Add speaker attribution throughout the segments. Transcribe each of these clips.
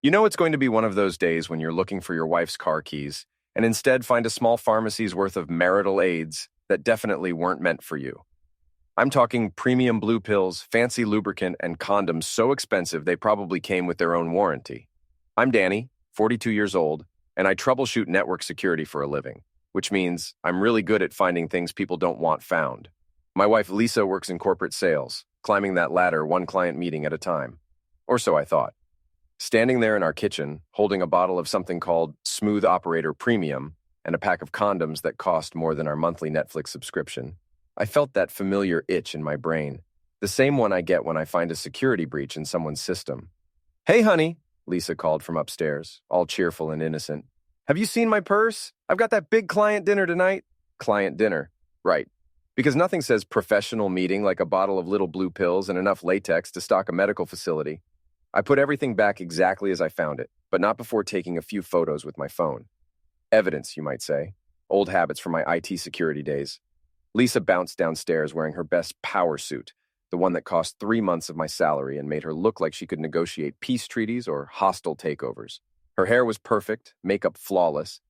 Speaker 1: You know it's going to be one of those days when you're looking for your wife's car keys and instead find a small pharmacy's worth of marital aids that definitely weren't meant for you. I'm talking premium blue pills, fancy lubricant, and condoms so expensive they probably came with their own warranty. I'm Danny, 42 years old, and I troubleshoot network security for a living, which means I'm really good at finding things people don't want found. My wife Lisa works in corporate sales, climbing that ladder one client meeting at a time. Or so I thought. Standing there in our kitchen, holding a bottle of something called Smooth Operator Premium and a pack of condoms that cost more than our monthly Netflix subscription, I felt that familiar itch in my brain, the same one I get when I find a security breach in someone's system. "Hey, honey," Lisa called from upstairs, all cheerful and innocent. "Have you seen my purse? I've got that big client dinner tonight." Client dinner. Right. Because nothing says professional meeting like a bottle of little blue pills and enough latex to stock a medical facility. I put everything back exactly as I found it, but not before taking a few photos with my phone. Evidence, you might say. Old habits from my IT security days. Lisa bounced downstairs wearing her best power suit, the one that cost 3 months of my salary and made her look like she could negotiate peace treaties or hostile takeovers. Her hair was perfect, makeup flawless,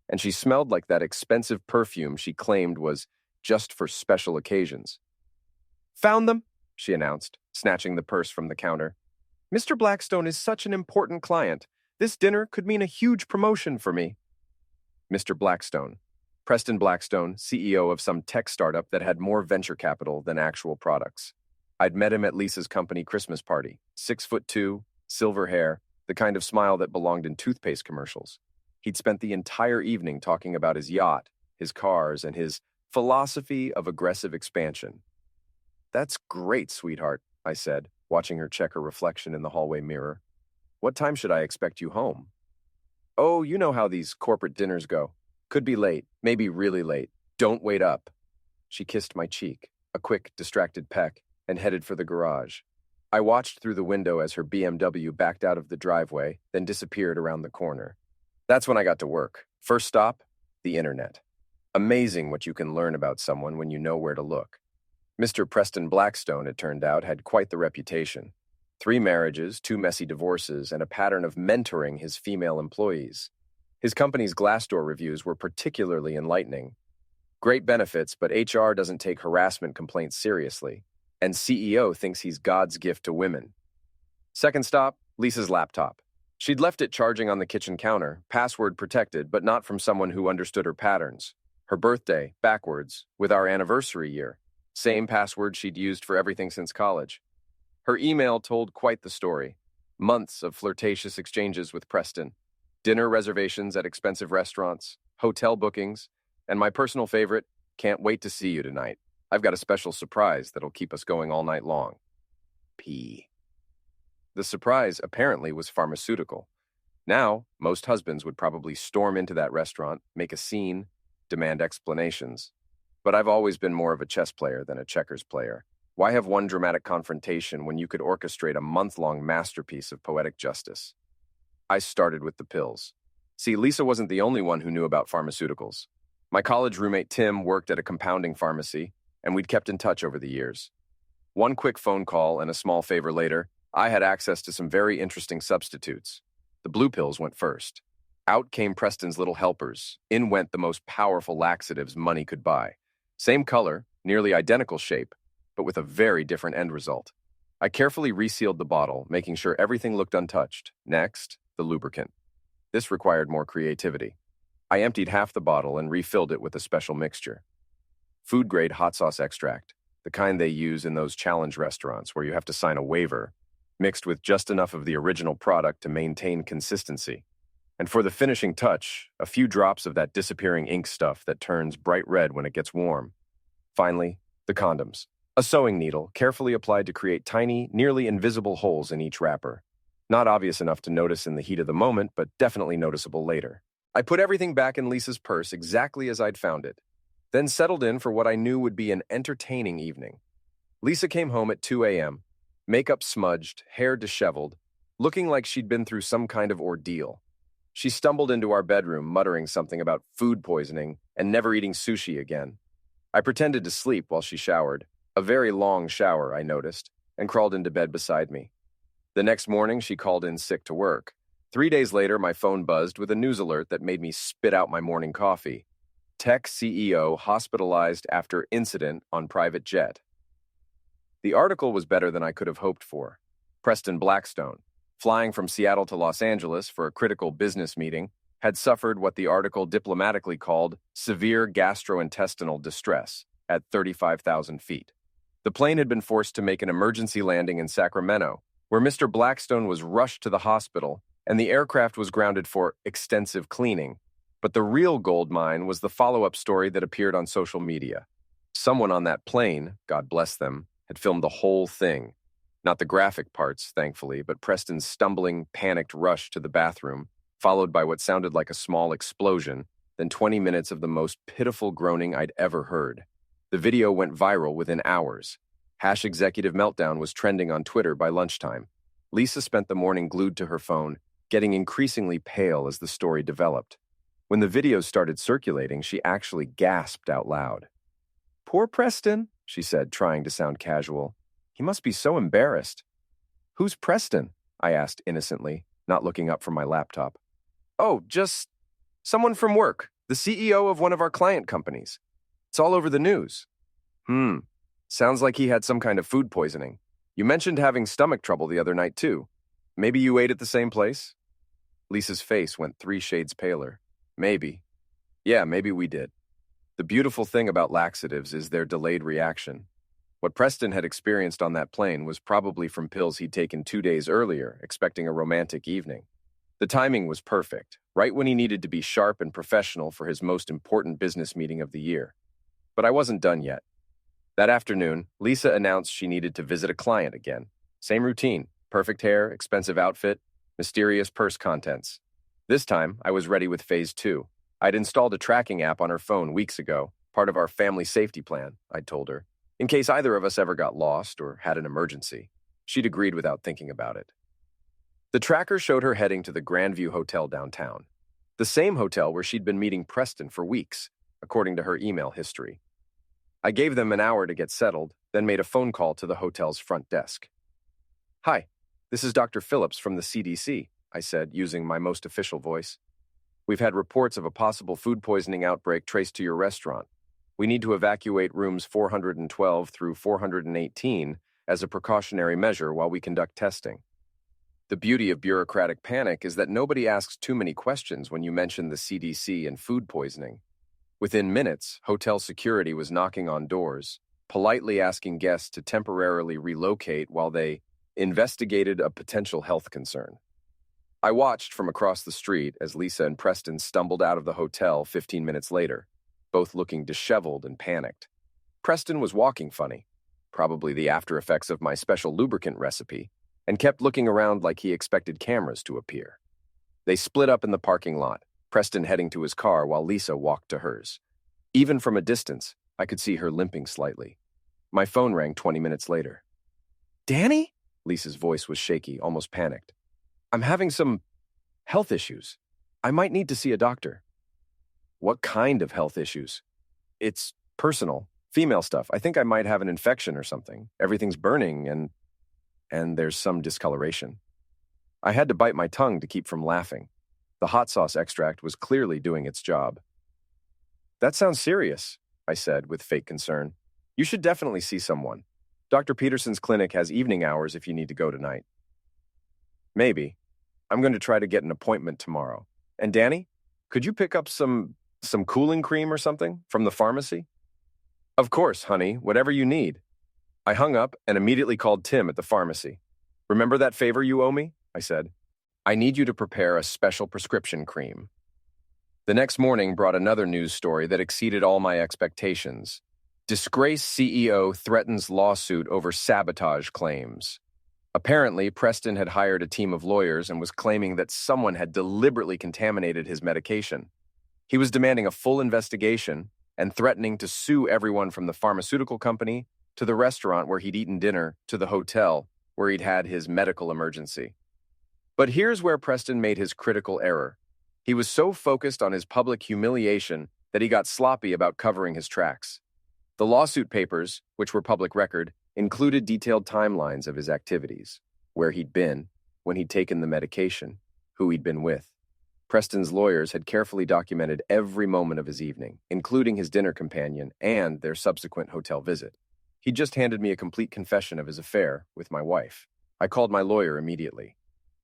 Speaker 1: and she smelled like that expensive perfume she claimed was just for special occasions. "Found them," she announced, snatching the purse from the counter. "Mr. Blackstone is such an important client. This dinner could mean a huge promotion for me." Mr. Blackstone. Preston Blackstone, CEO of some tech startup that had more venture capital than actual products. I'd met him at Lisa's company Christmas party. 6'2", silver hair, the kind of smile that belonged in toothpaste commercials. He'd spent the entire evening talking about his yacht, his cars, and his philosophy of aggressive expansion. "That's great, sweetheart," I said, watching her check her reflection in the hallway mirror. "What time should I expect you home?" "Oh, you know how these corporate dinners go. Could be late, maybe really late. Don't wait up." She kissed my cheek, a quick, distracted peck, and headed for the garage. I watched through the window as her BMW backed out of the driveway, then disappeared around the corner. That's when I got to work. First stop, the internet. Amazing what you can learn about someone when you know where to look. Mr. Preston Blackstone, it turned out, had quite the reputation. 3 marriages, 2 messy divorces, and a pattern of mentoring his female employees. His company's Glassdoor reviews were particularly enlightening. Great benefits, but HR doesn't take harassment complaints seriously, and CEO thinks he's God's gift to women. Second stop, Lisa's laptop. She'd left it charging on the kitchen counter, password protected, but not from someone who understood her patterns. Her birthday, backwards, with our anniversary year. Same password she'd used for everything since college. Her email told quite the story. Months of flirtatious exchanges with Preston. Dinner reservations at expensive restaurants, hotel bookings, and my personal favorite, "Can't wait to see you tonight. I've got a special surprise that'll keep us going all night long." P. The surprise apparently was pharmaceutical. Now, most husbands would probably storm into that restaurant, make a scene, demand explanations. But I've always been more of a chess player than a checkers player. Why have one dramatic confrontation when you could orchestrate a month-long masterpiece of poetic justice? I started with the pills. See, Lisa wasn't the only one who knew about pharmaceuticals. My college roommate Tim worked at a compounding pharmacy, and we'd kept in touch over the years. One quick phone call and a small favor later, I had access to some very interesting substitutes. The blue pills went first. Out came Preston's little helpers. In went the most powerful laxatives money could buy. Same color, nearly identical shape, but with a very different end result. I carefully resealed the bottle, making sure everything looked untouched. Next, the lubricant. This required more creativity. I emptied half the bottle and refilled it with a special mixture. Food-grade hot sauce extract, the kind they use in those challenge restaurants where you have to sign a waiver, mixed with just enough of the original product to maintain consistency. And for the finishing touch, a few drops of that disappearing ink stuff that turns bright red when it gets warm. Finally, the condoms. A sewing needle, carefully applied to create tiny, nearly invisible holes in each wrapper. Not obvious enough to notice in the heat of the moment, but definitely noticeable later. I put everything back in Lisa's purse exactly as I'd found it, then settled in for what I knew would be an entertaining evening. Lisa came home at 2 a.m., makeup smudged, hair disheveled, looking like she'd been through some kind of ordeal. She stumbled into our bedroom, muttering something about food poisoning and never eating sushi again. I pretended to sleep while she showered, a very long shower, I noticed, and crawled into bed beside me. The next morning, she called in sick to work, 3 days later, my phone buzzed with a news alert that made me spit out my morning coffee. Tech CEO hospitalized after incident on private jet. The article was better than I could have hoped for. Preston Blackstone, flying from Seattle to Los Angeles for a critical business meeting, had suffered what the article diplomatically called severe gastrointestinal distress at 35,000 feet. The plane had been forced to make an emergency landing in Sacramento, where Mr. Blackstone was rushed to the hospital, and the aircraft was grounded for extensive cleaning. But the real gold mine was the follow-up story that appeared on social media. Someone on that plane, God bless them, had filmed the whole thing. Not the graphic parts, thankfully, but Preston's stumbling, panicked rush to the bathroom, followed by what sounded like a small explosion, then 20 minutes of the most pitiful groaning I'd ever heard. The video went viral within hours. #executive meltdown was trending on Twitter by lunchtime. Lisa spent the morning glued to her phone, getting increasingly pale as the story developed. When the videos started circulating, she actually gasped out loud. "Poor Preston," she said, trying to sound casual. "He must be so embarrassed." "Who's Preston?" I asked innocently, not looking up from my laptop. "Oh, just someone from work, the CEO of one of our client companies. It's all over the news." Sounds like he had some kind of food poisoning. You mentioned having stomach trouble the other night, too. Maybe you ate at the same place?" Lisa's face went 3 shades paler. "Maybe. Yeah, maybe we did." The beautiful thing about laxatives is their delayed reaction. What Preston had experienced on that plane was probably from pills he'd taken 2 days earlier, expecting a romantic evening. The timing was perfect, right when he needed to be sharp and professional for his most important business meeting of the year. But I wasn't done yet. That afternoon, Lisa announced she needed to visit a client again. Same routine, perfect hair, expensive outfit, mysterious purse contents. This time, I was ready with phase 2. I'd installed a tracking app on her phone weeks ago, part of our family safety plan, I'd told her, in case either of us ever got lost or had an emergency. She'd agreed without thinking about it. The tracker showed her heading to the Grandview Hotel downtown, the same hotel where she'd been meeting Preston for weeks, according to her email history. I gave them an hour to get settled, then made a phone call to the hotel's front desk. "Hi, this is Dr. Phillips from the CDC," I said, using my most official voice. "We've had reports of a possible food poisoning outbreak traced to your restaurant. We need to evacuate rooms 412 through 418 as a precautionary measure while we conduct testing." The beauty of bureaucratic panic is that nobody asks too many questions when you mention the CDC and food poisoning. Within minutes, hotel security was knocking on doors, politely asking guests to temporarily relocate while they investigated a potential health concern. I watched from across the street as Lisa and Preston stumbled out of the hotel 15 minutes later, both looking disheveled and panicked. Preston was walking funny, probably the after effects of my special lubricant recipe, and kept looking around like he expected cameras to appear. They split up in the parking lot, Preston heading to his car while Lisa walked to hers. Even from a distance, I could see her limping slightly. My phone rang 20 minutes later. "Danny?" Lisa's voice was shaky, almost panicked. "I'm having some health issues. I might need to see a doctor." "What kind of health issues?" "It's personal, female stuff. I think I might have an infection or something. Everything's burning and there's some discoloration." I had to bite my tongue to keep from laughing. The hot sauce extract was clearly doing its job. "That sounds serious," I said with fake concern. "You should definitely see someone. Dr. Peterson's clinic has evening hours if you need to go tonight." "Maybe. I'm going to try to get an appointment tomorrow. And Danny, could you pick up some cooling cream or something from the pharmacy?" "Of course, honey, whatever you need." I hung up and immediately called Tim at the pharmacy. "Remember that favor you owe me?" I said. "I need you to prepare a special prescription cream." The next morning brought another news story that exceeded all my expectations. Disgraced CEO threatens lawsuit over sabotage claims. Apparently, Preston had hired a team of lawyers and was claiming that someone had deliberately contaminated his medication. He was demanding a full investigation and threatening to sue everyone from the pharmaceutical company to the restaurant where he'd eaten dinner to the hotel where he'd had his medical emergency. But here's where Preston made his critical error. He was so focused on his public humiliation that he got sloppy about covering his tracks. The lawsuit papers, which were public record, included detailed timelines of his activities, where he'd been, when he'd taken the medication, who he'd been with. Preston's lawyers had carefully documented every moment of his evening, including his dinner companion and their subsequent hotel visit. He just handed me a complete confession of his affair with my wife. I called my lawyer immediately.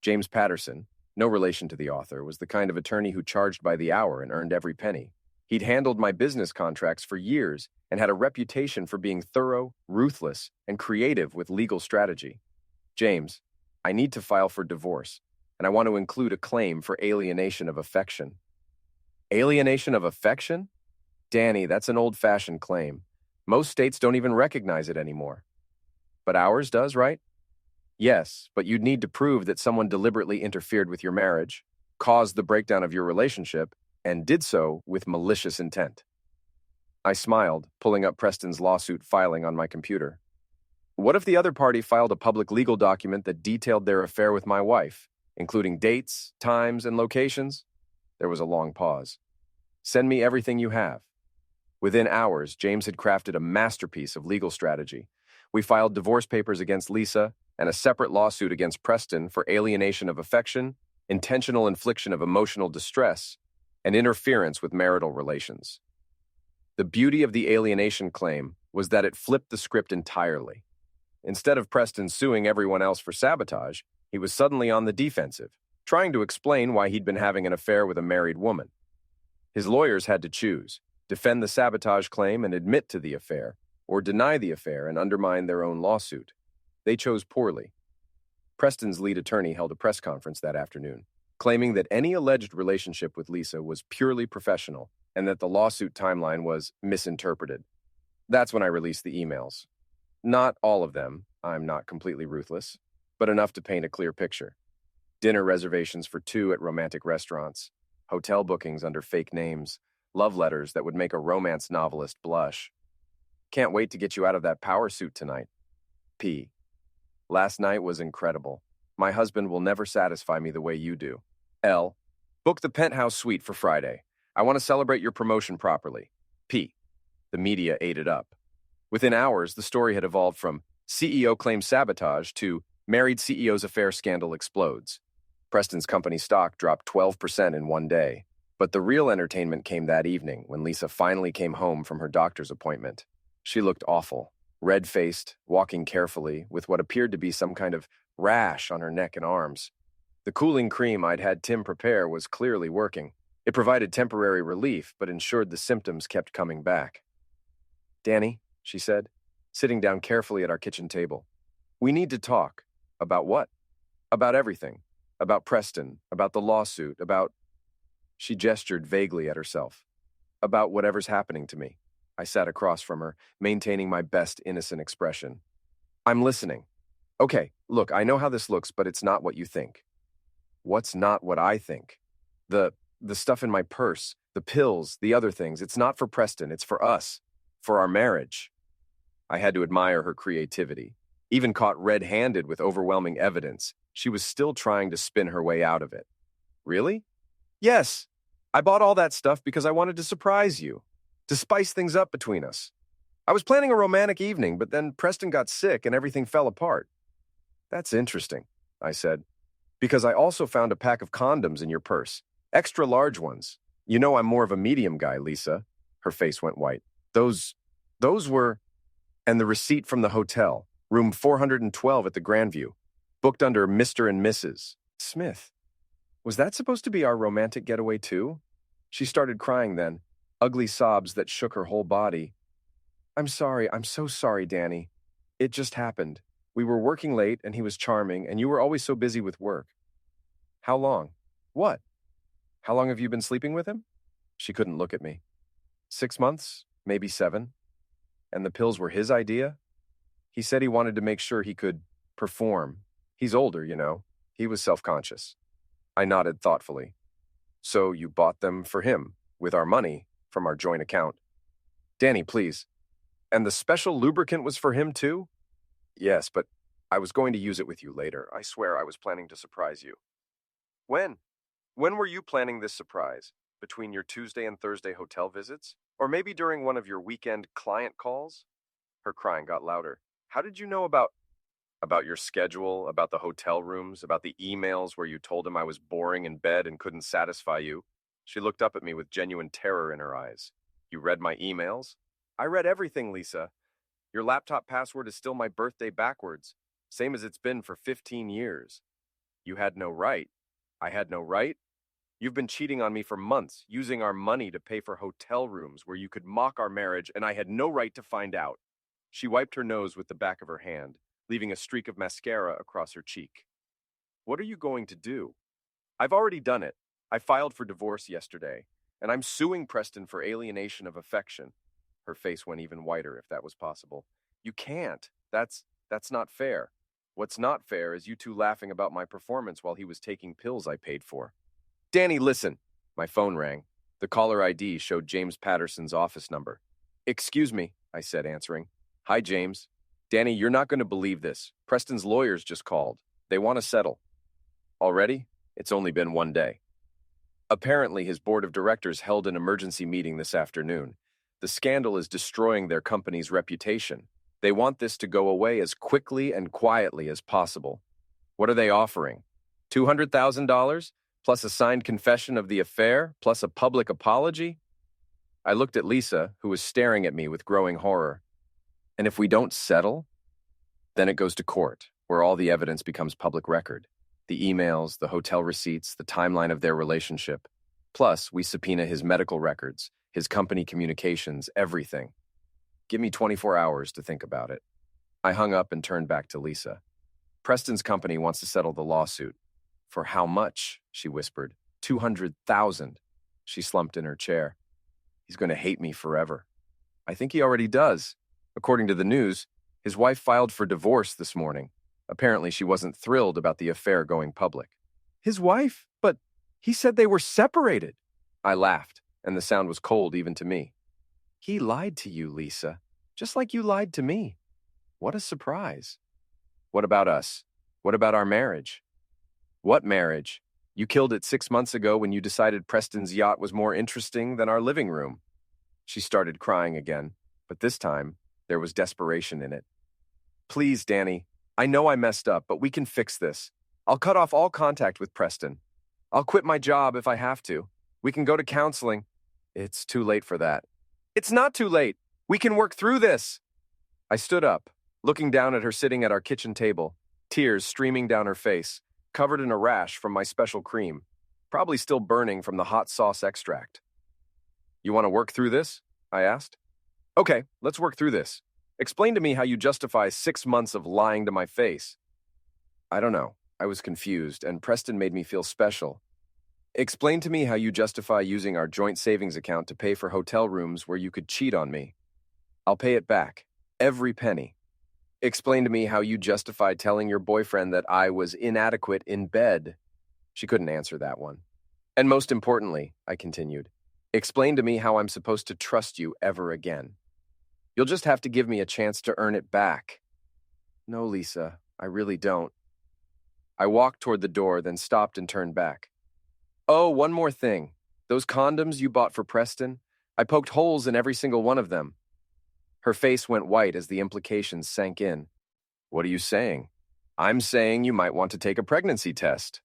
Speaker 1: James Patterson, no relation to the author, was the kind of attorney who charged by the hour and earned every penny. He'd handled my business contracts for years and had a reputation for being thorough, ruthless, and creative with legal strategy. James, I need to file for divorce, and I want to include a claim for alienation of affection. Alienation of affection? Danny, that's an old-fashioned claim. Most states don't even recognize it anymore. But ours does, right? Yes, but you'd need to prove that someone deliberately interfered with your marriage, caused the breakdown of your relationship, and did so with malicious intent. I smiled, pulling up Preston's lawsuit filing on my computer. What if the other party filed a public legal document that detailed their affair with my wife, including dates, times, and locations? There was a long pause. Send me everything you have. Within hours, James had crafted a masterpiece of legal strategy. We filed divorce papers against Lisa and a separate lawsuit against Preston for alienation of affection, intentional infliction of emotional distress, and interference with marital relations. The beauty of the alienation claim was that it flipped the script entirely. Instead of Preston suing everyone else for sabotage, he was suddenly on the defensive, trying to explain why he'd been having an affair with a married woman. His lawyers had to choose, defend the sabotage claim and admit to the affair, or deny the affair and undermine their own lawsuit. They chose poorly. Preston's lead attorney held a press conference that afternoon, claiming that any alleged relationship with Lisa was purely professional and that the lawsuit timeline was misinterpreted. That's when I released the emails. Not all of them, I'm not completely ruthless, but enough to paint a clear picture. Dinner reservations for 2 at romantic restaurants, hotel bookings under fake names, love letters that would make a romance novelist blush. Can't wait to get you out of that power suit tonight. P. Last night was incredible. My husband will never satisfy me the way you do. L. Book the penthouse suite for Friday. I want to celebrate your promotion properly. P. The media ate it up. Within hours, the story had evolved from CEO claims sabotage to married CEO's affair scandal explodes. Preston's company stock dropped 12% in one day. But the real entertainment came that evening when Lisa finally came home from her doctor's appointment. She looked awful, red-faced, walking carefully, with what appeared to be some kind of rash on her neck and arms. The cooling cream I'd had Tim prepare was clearly working. It provided temporary relief, but ensured the symptoms kept coming back. Danny, she said, sitting down carefully at our kitchen table. We need to talk. About what? About everything. About Preston, about the lawsuit, about... She gestured vaguely at herself. About whatever's happening to me. I sat across from her, maintaining my best innocent expression. I'm listening. Okay, look, I know how this looks, but it's not what you think. What's not what I think? The stuff in my purse, the pills, the other things. It's not for Preston, it's for us. For our marriage. I had to admire her creativity. Even caught red-handed with overwhelming evidence, she was still trying to spin her way out of it. Really? Yes. I bought all that stuff because I wanted to surprise you, to spice things up between us. I was planning a romantic evening, but then Preston got sick and everything fell apart. That's interesting, I said, because I also found a pack of condoms in your purse, extra large ones. You know I'm more of a medium guy, Lisa. Her face went white. Those were... And the receipt from the hotel, room 412 at the Grandview, booked under Mr. and Mrs. Smith. Was that supposed to be our romantic getaway too? She started crying then, ugly sobs that shook her whole body. I'm so sorry, Danny. It just happened. We were working late and he was charming and you were always so busy with work. How long? What? How long have you been sleeping with him? She couldn't look at me. 6 months, maybe 7. And the pills were his idea? He said he wanted to make sure he could perform. He's older, you know. He was self-conscious. I nodded thoughtfully. So you bought them for him, with our money, from our joint account. Danny, please. And the special lubricant was for him too? Yes, but I was going to use it with you later. I swear I was planning to surprise you. When? When were you planning this surprise? Between your Tuesday and Thursday hotel visits? Or maybe during one of your weekend client calls? Her crying got louder. How did you know about... About your schedule, about the hotel rooms, about the emails where you told him I was boring in bed and couldn't satisfy you. She looked up at me with genuine terror in her eyes. You read my emails? I read everything, Lisa. Your laptop password is still my birthday backwards, same as it's been for 15 years. You had no right. I had no right. You've been cheating on me for months, using our money to pay for hotel rooms where you could mock our marriage, and I had no right to find out. She wiped her nose with the back of her hand, leaving a streak of mascara across her cheek. What are you going to do? I've already done it. I filed for divorce yesterday, and I'm suing Preston for alienation of affection. Her face went even whiter, if that was possible. You can't. That's not fair. What's not fair is you two laughing about my performance while he was taking pills I paid for. Danny, listen. My phone rang. The caller ID showed James Patterson's office number. Excuse me, I said, answering. Hi, James. Danny, you're not going to believe this. Preston's lawyers just called. They want to settle. Already? It's only been one day. Apparently, his board of directors held an emergency meeting this afternoon. The scandal is destroying their company's reputation. They want this to go away as quickly and quietly as possible. What are they offering? $200,000? Plus a signed confession of the affair? Plus a public apology? I looked at Lisa, who was staring at me with growing horror. And if we don't settle? Then it goes to court, where all the evidence becomes public record. The emails, the hotel receipts, the timeline of their relationship. Plus, we subpoena his medical records, his company communications, everything. Give me 24 hours to think about it. I hung up and turned back to Lisa. Preston's company wants to settle the lawsuit. For how much? She whispered. 200,000. She slumped in her chair. He's going to hate me forever. I think he already does. According to the news, his wife filed for divorce this morning. Apparently, she wasn't thrilled about the affair going public. His wife? But he said they were separated. I laughed, and the sound was cold even to me. He lied to you, Lisa, just like you lied to me. What a surprise. What about us? What about our marriage? What marriage? You killed it 6 months ago when you decided Preston's yacht was more interesting than our living room. She started crying again, but this time, there was desperation in it. Please, Danny, I know I messed up, but we can fix this. I'll cut off all contact with Preston. I'll quit my job if I have to. We can go to counseling. It's too late for that. It's not too late. We can work through this. I stood up, looking down at her sitting at our kitchen table, tears streaming down her face, covered in a rash from my special cream, probably still burning from the hot sauce extract. You want to work through this? I asked. Okay, let's work through this. Explain to me how you justify 6 months of lying to my face. I don't know. I was confused, and Preston made me feel special. Explain to me how you justify using our joint savings account to pay for hotel rooms where you could cheat on me. I'll pay it back. Every penny. Explain to me how you justify telling your boyfriend that I was inadequate in bed. She couldn't answer that one. And most importantly, I continued, explain to me how I'm supposed to trust you ever again. You'll just have to give me a chance to earn it back. No, Lisa, I really don't. I walked toward the door, then stopped and turned back. Oh, one more thing. Those condoms you bought for Preston, I poked holes in every single one of them. Her face went white as the implications sank in. What are you saying? I'm saying you might want to take a pregnancy test.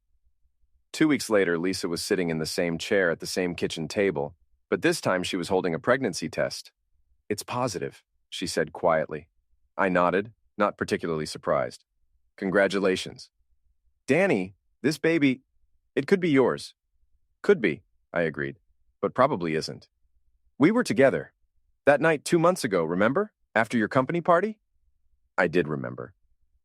Speaker 1: 2 weeks later, Lisa was sitting in the same chair at the same kitchen table, but this time she was holding a pregnancy test. It's positive, she said quietly. I nodded, not particularly surprised. Congratulations. Danny, this baby, it could be yours. Could be, I agreed, but probably isn't. We were together. That night 2 months ago, remember? After your company party? I did remember.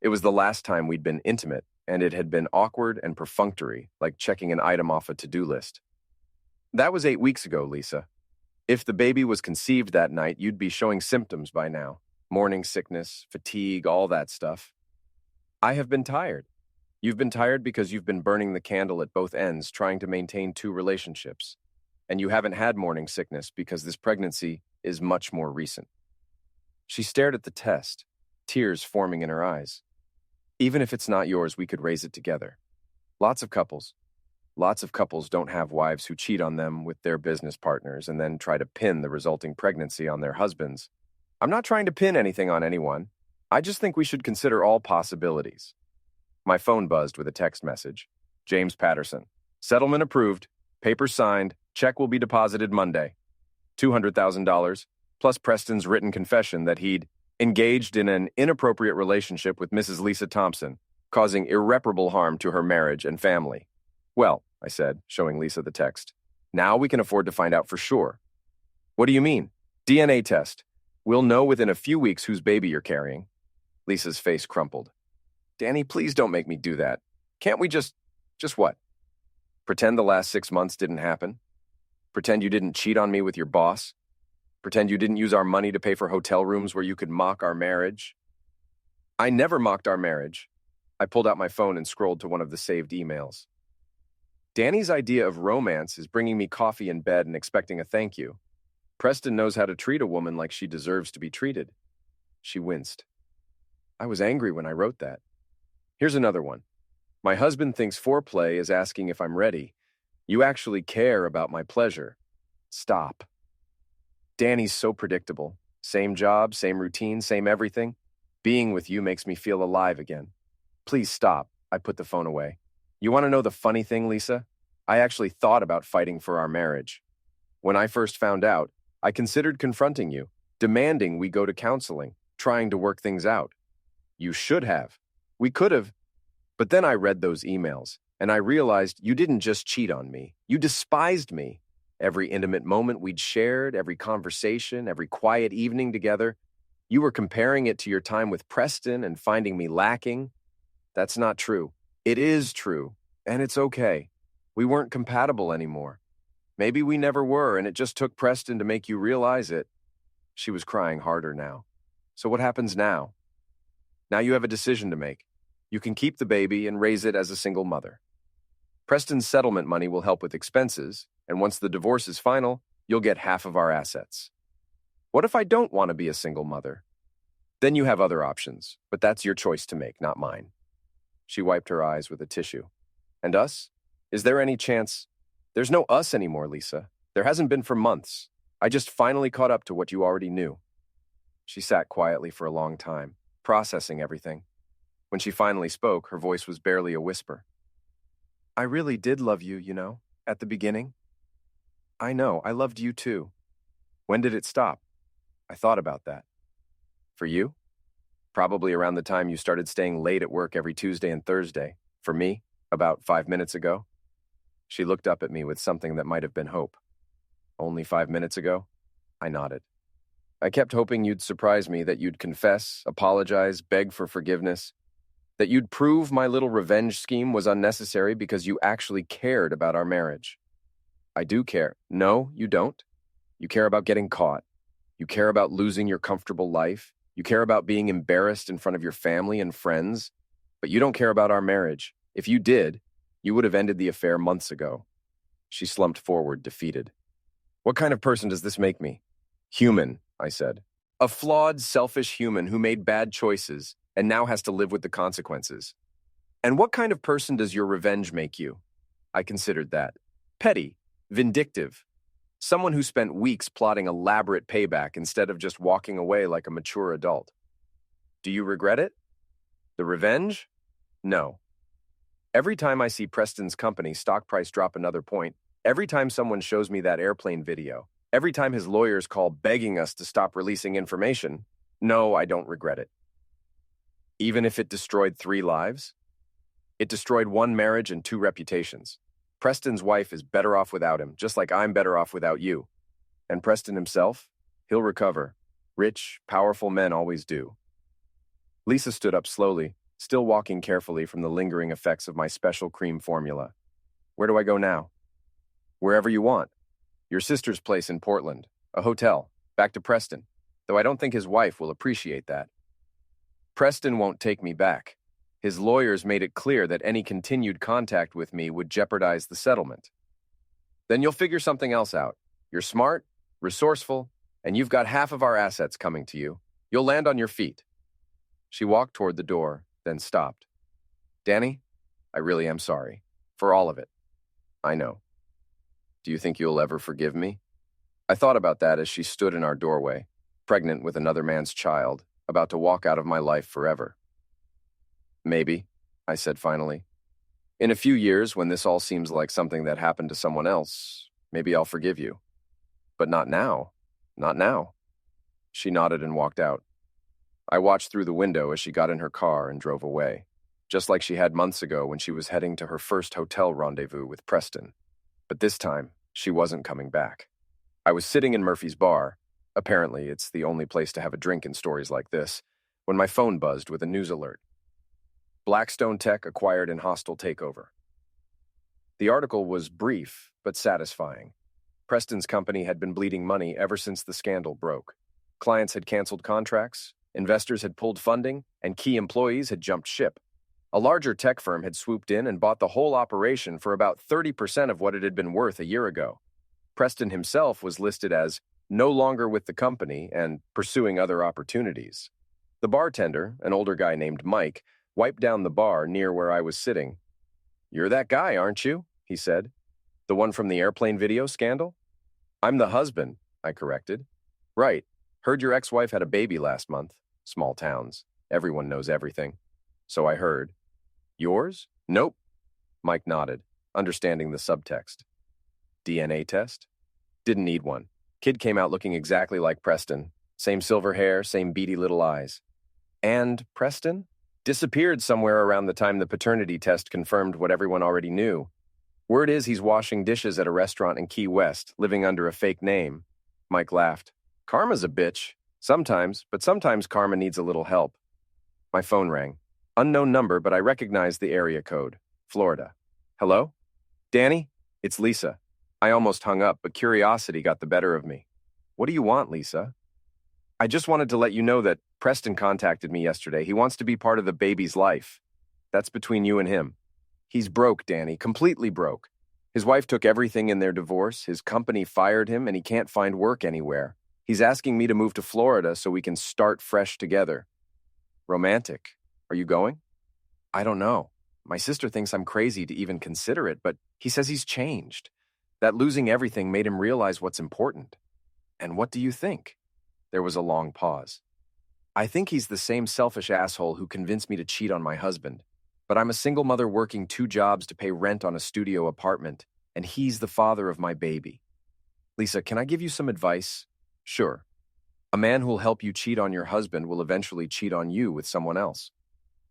Speaker 1: It was the last time we'd been intimate, and it had been awkward and perfunctory, like checking an item off a to-do list. That was 8 weeks ago, Lisa. If the baby was conceived that night, you'd be showing symptoms by now. Morning sickness, fatigue, all that stuff. I have been tired. You've been tired because you've been burning the candle at both ends, trying to maintain 2 relationships. And you haven't had morning sickness because this pregnancy is much more recent. She stared at the test, tears forming in her eyes. Even if it's not yours, we could raise it together. Lots of couples don't have wives who cheat on them with their business partners and then try to pin the resulting pregnancy on their husbands. I'm not trying to pin anything on anyone. I just think we should consider all possibilities. My phone buzzed with a text message. James Patterson. Settlement approved. Papers signed. Check will be deposited Monday. $200,000, plus Preston's written confession that he'd engaged in an inappropriate relationship with Mrs. Lisa Thompson, causing irreparable harm to her marriage and family. Well, I said, showing Lisa the text. Now we can afford to find out for sure. What do you mean? DNA test. We'll know within a few weeks whose baby you're carrying. Lisa's face crumpled. Danny, please don't make me do that. Can't we just what? Pretend the last 6 months didn't happen? Pretend you didn't cheat on me with your boss? Pretend you didn't use our money to pay for hotel rooms where you could mock our marriage? I never mocked our marriage. I pulled out my phone and scrolled to one of the saved emails. Danny's idea of romance is bringing me coffee in bed and expecting a thank you. Preston knows how to treat a woman like she deserves to be treated. She winced. I was angry when I wrote that. Here's another one. My husband thinks foreplay is asking if I'm ready. You actually care about my pleasure. Stop. Danny's so predictable. Same job, same routine, same everything. Being with you makes me feel alive again. Please stop. I put the phone away. You want to know the funny thing, Lisa? I actually thought about fighting for our marriage. When I first found out, I considered confronting you, demanding we go to counseling, trying to work things out. You should have. We could have. But then I read those emails, and I realized you didn't just cheat on me. You despised me. Every intimate moment we'd shared, every conversation, every quiet evening together, you were comparing it to your time with Preston and finding me lacking. That's not true. It is true, and it's okay. We weren't compatible anymore. Maybe we never were, and it just took Preston to make you realize it. She was crying harder now. So what happens now? Now you have a decision to make. You can keep the baby and raise it as a single mother. Preston's settlement money will help with expenses, and once the divorce is final, you'll get half of our assets. What if I don't want to be a single mother? Then you have other options, but that's your choice to make, not mine. She wiped her eyes with a tissue. And us? Is there any chance? There's no us anymore, Lisa. There hasn't been for months. I just finally caught up to what you already knew. She sat quietly for a long time, processing everything. When she finally spoke, her voice was barely a whisper. I really did love you, at the beginning. I know, I loved you too. When did it stop? I thought about that. For you? Probably around the time you started staying late at work every Tuesday and Thursday. For me, about 5 minutes ago. She looked up at me with something that might have been hope. Only 5 minutes ago? I nodded. I kept hoping you'd surprise me, that you'd confess, apologize, beg for forgiveness, that you'd prove my little revenge scheme was unnecessary because you actually cared about our marriage. I do care. No, you don't. You care about getting caught. You care about losing your comfortable life. You care about being embarrassed in front of your family and friends. But you don't care about our marriage. If you did, you would have ended the affair months ago. She slumped forward, defeated. What kind of person does this make me? Human, I said. A flawed, selfish human who made bad choices and now has to live with the consequences. And what kind of person does your revenge make you? I considered that. Petty, vindictive. Someone who spent weeks plotting elaborate payback instead of just walking away like a mature adult. Do you regret it? The revenge? No. Every time I see Preston's company stock price drop another point, every time someone shows me that airplane video, every time his lawyers call begging us to stop releasing information, no, I don't regret it. Even if it destroyed 3 lives? It destroyed 1 marriage and 2 reputations. Preston's wife is better off without him, just like I'm better off without you. And Preston himself? He'll recover. Rich, powerful men always do. Lisa stood up slowly, still walking carefully from the lingering effects of my special cream formula. Where do I go now? Wherever you want. Your sister's place in Portland. A hotel. Back to Preston. Though I don't think his wife will appreciate that. Preston won't take me back. His lawyers made it clear that any continued contact with me would jeopardize the settlement. Then you'll figure something else out. You're smart, resourceful, and you've got half of our assets coming to you. You'll land on your feet. She walked toward the door, then stopped. Danny, I really am sorry. For all of it. I know. Do you think you'll ever forgive me? I thought about that as she stood in our doorway, pregnant with another man's child, about to walk out of my life forever. Maybe, I said finally. In a few years, when this all seems like something that happened to someone else, maybe I'll forgive you. But not now. Not now. She nodded and walked out. I watched through the window as she got in her car and drove away, just like she had months ago when she was heading to her first hotel rendezvous with Preston. But this time, she wasn't coming back. I was sitting in Murphy's bar. Apparently, it's the only place to have a drink in stories like this, when my phone buzzed with a news alert. Blackstone Tech acquired in hostile takeover. The article was brief, but satisfying. Preston's company had been bleeding money ever since the scandal broke. Clients had canceled contracts, investors had pulled funding, and key employees had jumped ship. A larger tech firm had swooped in and bought the whole operation for about 30% of what it had been worth a year ago. Preston himself was listed as no longer with the company and pursuing other opportunities. The bartender, an older guy named Mike, wiped down the bar near where I was sitting. "You're that guy, aren't you?" he said. "The one from the airplane video scandal?" "I'm the husband," I corrected. "Right. Heard your ex-wife had a baby last month. Small towns. Everyone knows everything." "So I heard." "Yours?" "Nope." Mike nodded, understanding the subtext. "DNA test?" "Didn't need one. Kid came out looking exactly like Preston. Same silver hair, same beady little eyes." "And Preston?" "Disappeared somewhere around the time the paternity test confirmed what everyone already knew. Word is he's washing dishes at a restaurant in Key West, living under a fake name." Mike laughed. "Karma's a bitch. Sometimes, but sometimes karma needs a little help." My phone rang. Unknown number, but I recognized the area code. Florida. "Hello? Danny? It's Lisa." I almost hung up, but curiosity got the better of me. "What do you want, Lisa?" "I just wanted to let you know that Preston contacted me yesterday. He wants to be part of the baby's life. That's between you and him. He's broke, Danny, completely broke. His wife took everything in their divorce, his company fired him, and he can't find work anywhere. He's asking me to move to Florida so we can start fresh together." "Romantic. Are you going?" "I don't know. My sister thinks I'm crazy to even consider it, but he says he's changed. That losing everything made him realize what's important." "And what do you think?" There was a long pause. "I think he's the same selfish asshole who convinced me to cheat on my husband. But I'm a single mother working 2 jobs to pay rent on a studio apartment, and he's the father of my baby." "Lisa, can I give you some advice?" "Sure. A man who'll help you cheat on your husband will eventually cheat on you with someone else.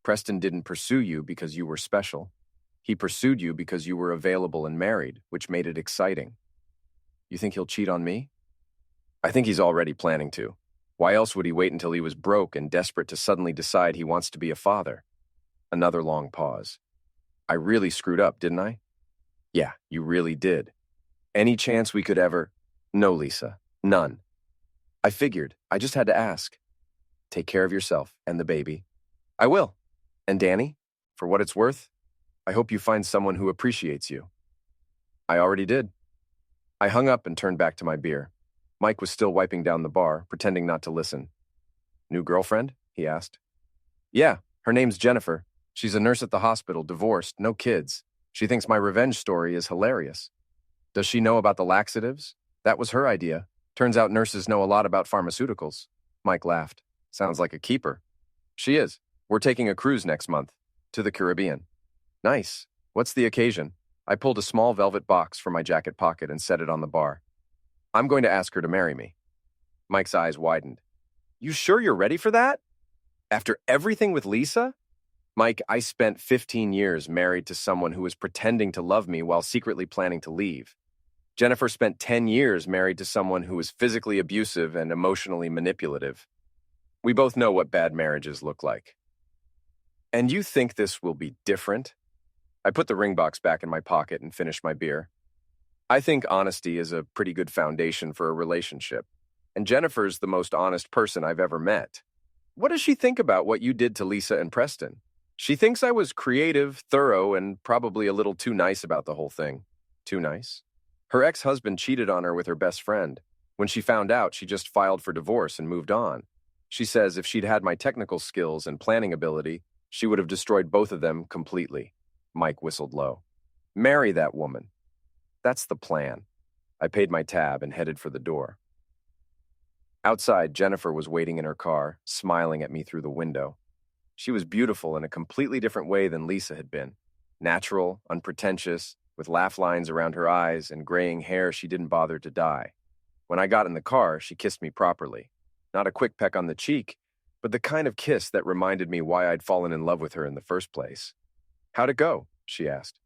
Speaker 1: Preston didn't pursue you because you were special. He pursued you because you were available and married, which made it exciting." "You think he'll cheat on me?" "I think he's already planning to. Why else would he wait until he was broke and desperate to suddenly decide he wants to be a father?" Another long pause. "I really screwed up, didn't I?" "Yeah, you really did. Any chance we could ever—" "No, Lisa. None." "I figured. I just had to ask." "Take care of yourself and the baby." "I will. And Danny, for what it's worth, I hope you find someone who appreciates you." "I already did." I hung up and turned back to my beer. Mike was still wiping down the bar, pretending not to listen. "New girlfriend?" he asked. "Yeah, her name's Jennifer. She's a nurse at the hospital, divorced, no kids. She thinks my revenge story is hilarious." "Does she know about the laxatives?" "That was her idea. Turns out nurses know a lot about pharmaceuticals." Mike laughed. "Sounds like a keeper." "She is. We're taking a cruise next month. To the Caribbean." "Nice. What's the occasion?" I pulled a small velvet box from my jacket pocket and set it on the bar. "I'm going to ask her to marry me." Mike's eyes widened. "You sure you're ready for that? After everything with Lisa?" "Mike, I spent 15 years married to someone who was pretending to love me while secretly planning to leave. Jennifer spent 10 years married to someone who was physically abusive and emotionally manipulative. We both know what bad marriages look like." "And you think this will be different?" I put the ring box back in my pocket and finished my beer. "I think honesty is a pretty good foundation for a relationship, and Jennifer's the most honest person I've ever met. What does she think about what you did to Lisa and Preston?" "She thinks I was creative, thorough, and probably a little too nice about the whole thing." "Too nice?" "Her ex-husband cheated on her with her best friend. When she found out, she just filed for divorce and moved on. She says if she'd had my technical skills and planning ability, she would have destroyed both of them completely." Mike whistled low. "Marry that woman." "That's the plan." I paid my tab and headed for the door. Outside, Jennifer was waiting in her car, smiling at me through the window. She was beautiful in a completely different way than Lisa had been. Natural, unpretentious, with laugh lines around her eyes and graying hair she didn't bother to dye. When I got in the car, she kissed me properly. Not a quick peck on the cheek, but the kind of kiss that reminded me why I'd fallen in love with her in the first place. "How'd it go?" she asked.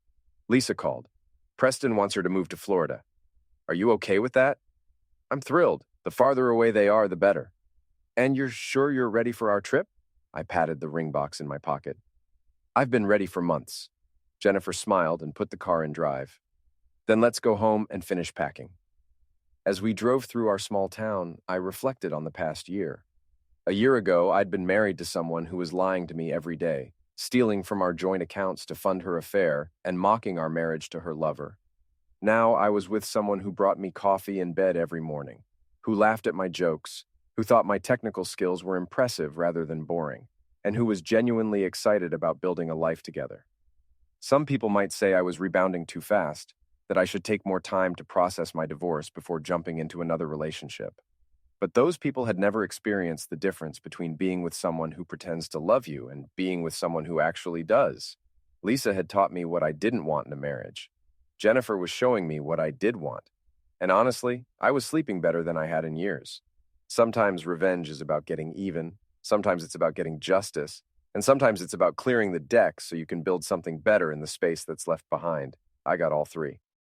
Speaker 1: "Lisa called. Preston wants her to move to Florida. Are you okay with that?" "I'm thrilled. The farther away they are, the better." "And you're sure you're ready for our trip?" I patted the ring box in my pocket. "I've been ready for months." Jennifer smiled and put the car in drive. "Then let's go home and finish packing." As we drove through our small town, I reflected on the past year. A year ago, I'd been married to someone who was lying to me every day, stealing from our joint accounts to fund her affair, and mocking our marriage to her lover. Now I was with someone who brought me coffee in bed every morning, who laughed at my jokes, who thought my technical skills were impressive rather than boring, and who was genuinely excited about building a life together. Some people might say I was rebounding too fast, that I should take more time to process my divorce before jumping into another relationship. But those people had never experienced the difference between being with someone who pretends to love you and being with someone who actually does. Lisa had taught me what I didn't want in a marriage. Jennifer was showing me what I did want. And honestly, I was sleeping better than I had in years. Sometimes revenge is about getting even, sometimes it's about getting justice, and sometimes it's about clearing the deck so you can build something better in the space that's left behind. I got all three.